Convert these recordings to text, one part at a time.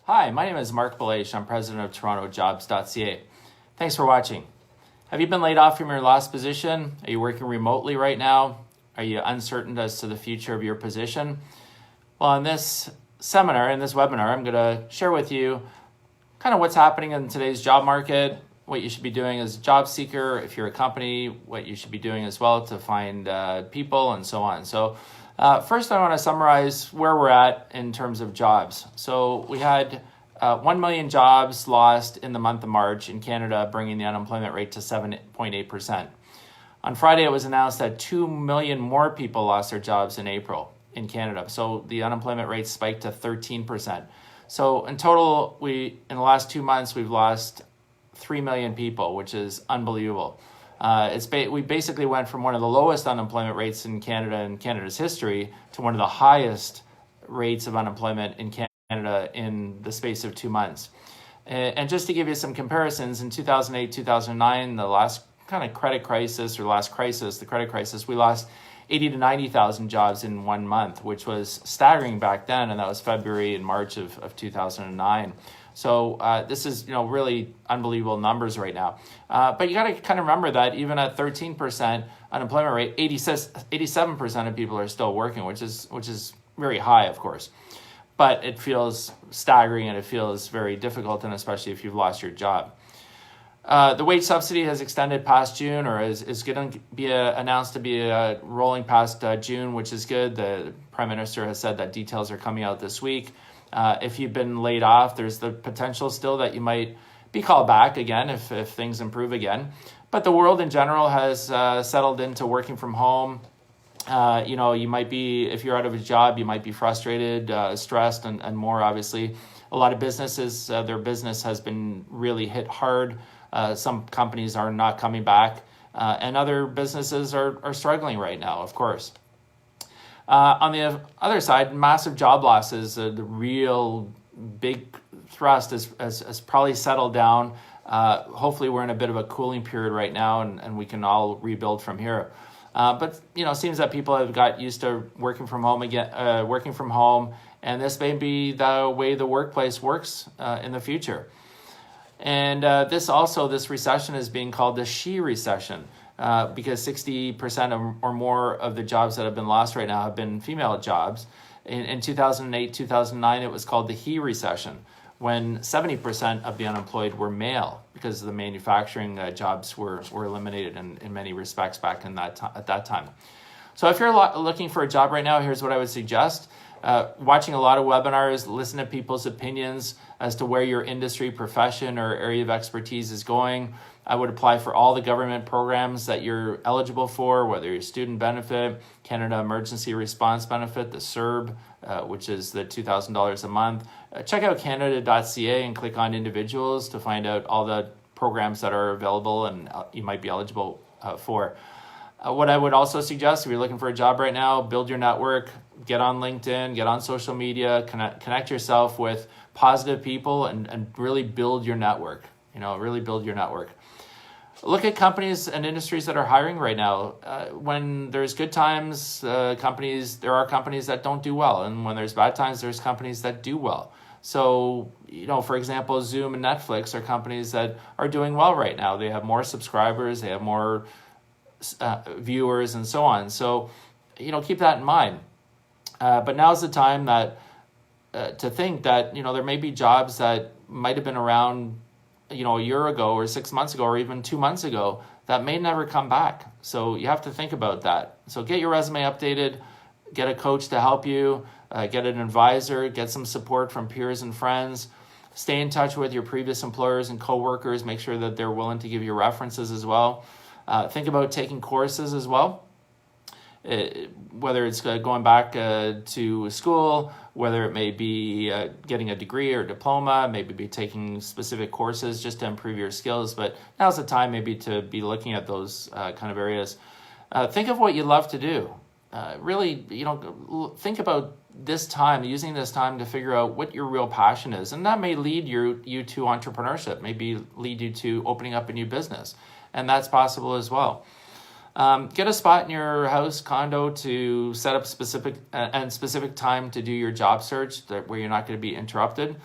Hi, my name is Marc Belaiche. I'm president of TorontoJobs.ca. Thanks for watching. Have you been laid off from your last position? Are you working remotely right now? Are you uncertain as to the future of your position? Well, in this webinar, I'm going to share with you kind of what's happening in today's job market, what you should be doing as a job seeker, if you're a company, what you should be doing as well to find people and so on. So first, I want to summarize where we're at in terms of jobs. So we had 1 million jobs lost in the month of March in Canada, bringing the unemployment rate to 7.8%. On Friday, it was announced that 2 million more people lost their jobs in April in Canada. So the unemployment rate spiked to 13%. So in total, in the last 2 months, we've lost 3 million people, which is unbelievable. We basically went from one of the lowest unemployment rates in Canada in Canada's history to one of the highest rates of unemployment in Canada in the space of 2 months. And just to give you some comparisons, in 2008, 2009, the last kind of credit crisis, the credit crisis, we lost 80 to 90,000 jobs in 1 month, which was staggering back then, and that was February and March of 2009. So this is really unbelievable numbers right now. But you got to kind of remember that even at 13% unemployment rate, 87% of people are still working, which is very high, of course. But it feels staggering and it feels very difficult, and especially if you've lost your job. The wage subsidy has extended past June, or is going to be announced to be rolling past June, which is good. The Prime Minister has said that details are coming out this week. If you've been laid off, there's the potential still that you might be called back again if things improve again. But the world in general has settled into working from home. You might be, if you're out of a job, you might be frustrated, stressed, and more, obviously. A lot of businesses, their business has been really hit hard. Some companies are not coming back, and other businesses are struggling right now, of course. On the other side, massive job losses, the real big thrust has probably settled down. Hopefully we're in a bit of a cooling period right now, and we can all rebuild from here. But it seems that people have got used to working from home, and this may be the way the workplace works in the future. And this recession is being called the she recession. Because 60% or more of the jobs that have been lost right now have been female jobs. In 2008, 2009, it was called the he recession, when 70% of the unemployed were male because the manufacturing jobs were eliminated in many respects back at that time. So if you're looking for a job right now, here's what I would suggest. Watching a lot of webinars, listen to people's opinions as to where your industry, profession, or area of expertise is going. I would apply for all the government programs that you're eligible for, whether you're student benefit, Canada Emergency Response Benefit, the CERB, which is the $2,000 a month. Check out Canada.ca and click on individuals to find out all the programs that are available and you might be eligible for. What I would also suggest, if you're looking for a job right now, build your network, get on LinkedIn, get on social media, connect yourself with positive people and really build your network. Really build your network. Look at companies and industries that are hiring right now. When there's good times, there are companies that don't do well. And when there's bad times, there's companies that do well. So, for example, Zoom and Netflix are companies that are doing well right now. They have more subscribers, they have more viewers and so on. So, keep that in mind. But now's the time to think that, there may be jobs that might have been around a year ago or 6 months ago or even 2 months ago that may never come back. So you have to think about that. So get your resume updated, get a coach to help you, get an advisor, get some support from peers and friends. Stay in touch with your previous employers and coworkers. Make sure that they're willing to give you references as well. Think about taking courses as well. Whether it's going back to school, whether it may be getting a degree or diploma, maybe be taking specific courses just to improve your skills. But now's the time maybe to be looking at those kind of areas. Think of what you love to do. Really, think about using this time to figure out what your real passion is. And that may lead you to entrepreneurship, maybe lead you to opening up a new business. And that's possible as well. Get a spot in your house, condo to set up specific time to do your job search where you're not going to be interrupted.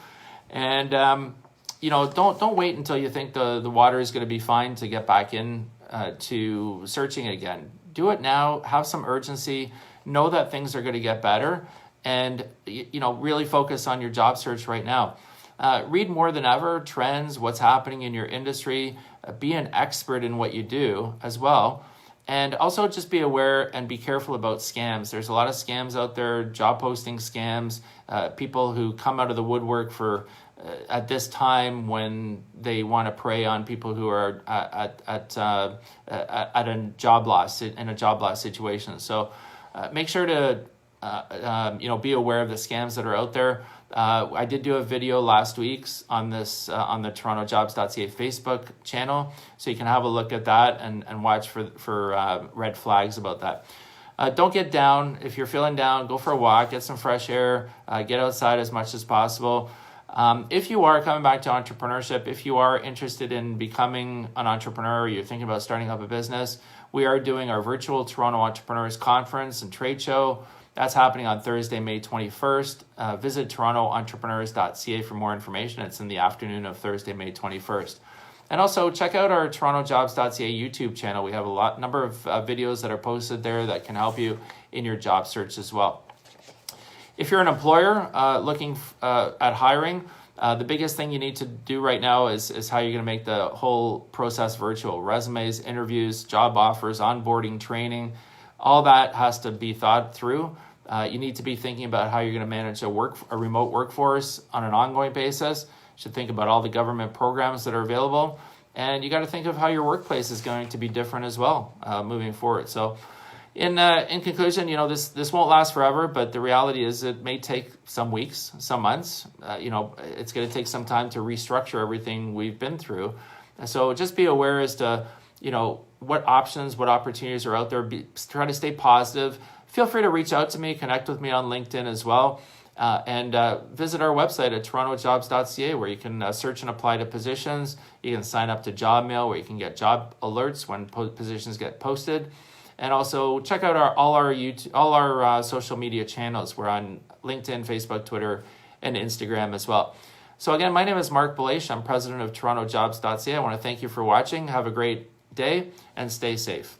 And don't wait until you think the water is going to be fine to get back in to searching again. Do it now. Have some urgency. Know that things are going to get better, and really focus on your job search right now. Read more than ever trends, what's happening in your industry. Be an expert in what you do as well. And also just be aware and be careful about scams. There's a lot of scams out there, job posting scams, people who come out of the woodwork for at this time when they want to prey on people who are at a job loss situation. So make sure to be aware of the scams that are out there. I did do a video last week on this on the TorontoJobs.ca Facebook channel, so you can have a look at that and watch for red flags about that. Don't get down. If you're feeling down, go for a walk, get some fresh air, get outside as much as possible. If you are coming back to entrepreneurship, if you are interested in becoming an entrepreneur, or you're thinking about starting up a business, we are doing our virtual Toronto Entrepreneurs Conference and Trade Show. That's happening on Thursday, May 21st. Visit TorontoEntrepreneurs.ca for more information. It's in the afternoon of Thursday, May 21st. And also check out our TorontoJobs.ca YouTube channel. We have a number of videos that are posted there that can help you in your job search as well. If you're an employer looking at hiring, the biggest thing you need to do right now is how you're going to make the whole process virtual. Resumes, interviews, job offers, onboarding, training, all that has to be thought through. You need to be thinking about how you're going to manage a remote workforce on an ongoing basis. You should think about all the government programs that are available. And you got to think of how your workplace is going to be different as well moving forward. So in conclusion, this won't last forever, but the reality is it may take some weeks, some months. It's going to take some time to restructure everything we've been through. And so just be aware as to, what options, what opportunities are out there. Try to stay positive. Feel free to reach out to me, connect with me on LinkedIn as well. And visit our website at TorontoJobs.ca, where you can search and apply to positions. You can sign up to Job Mail, where you can get job alerts when positions get posted. And also check out all our social media channels. We're on LinkedIn, Facebook, Twitter, and Instagram as well. So again, my name is Marc Belaiche. I'm president of TorontoJobs.ca. I want to thank you for watching. Have a great day and stay safe.